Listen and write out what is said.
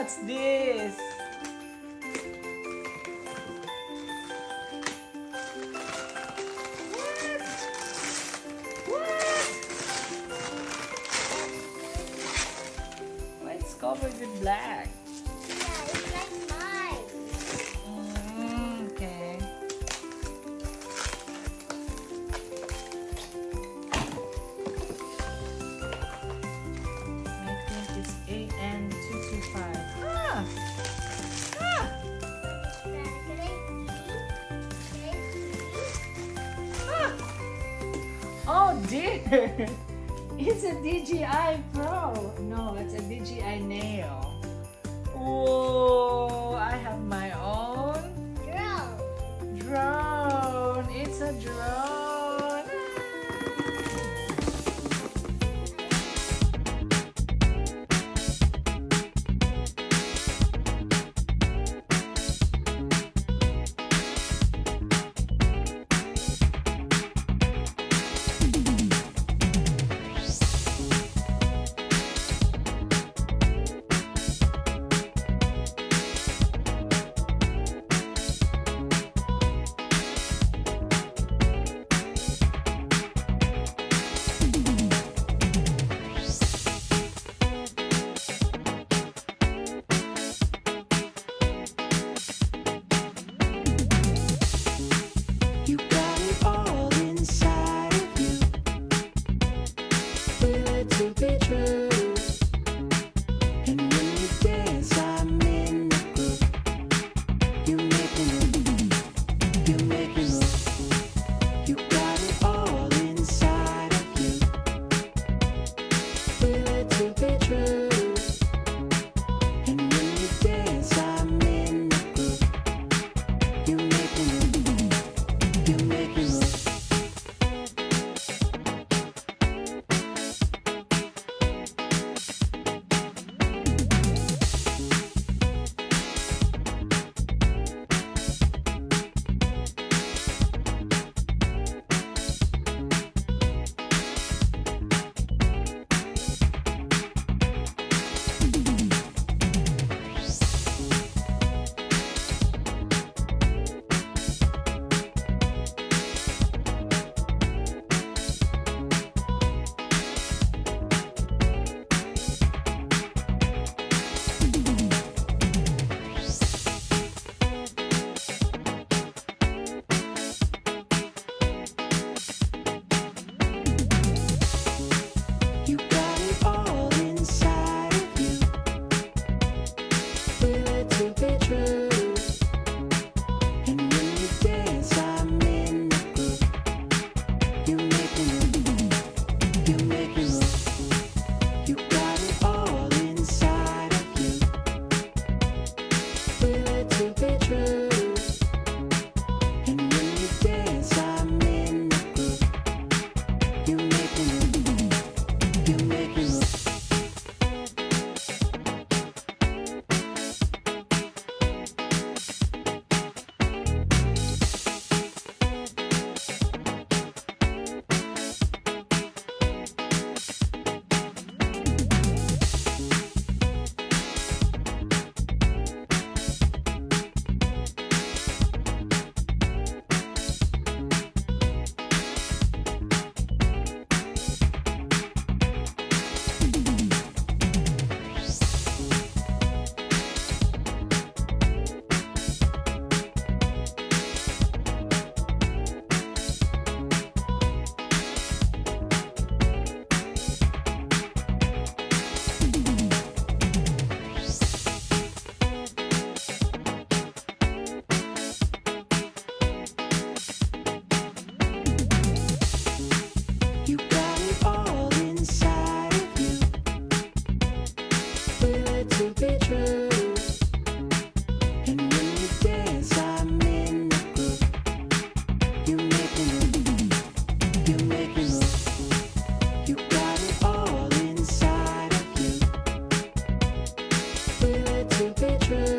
What's this? What? Why it's covered with black? Yeah, it's like mine. Okay. I think it's AN225. Ah! Ah! Can I see? Ah! Oh dear! It's a DJI Pro. No, it's a DJI Neo. Oh, I have my own drone. It's a drone. You got it all inside of you. Feel it to be true. And when you dance, I'm in the groove. You make me move. You make me move. You got it all inside of you. Feel it to be true. And when you dance, I'm in the groove. You make me move. You make me move. You got it all inside of you. Feel it to be true. And when you dance, I'm in the groove. You make me move. You make me move. You got it all inside of you. Feel it to be true. And when you dance, I'm in the groove. You make me move. You make me move. You got it all inside of you. Feel it to be true. And when you dance, I'm in the groove. You make me move. You make me move. You got it all inside of you. Feel it to be true.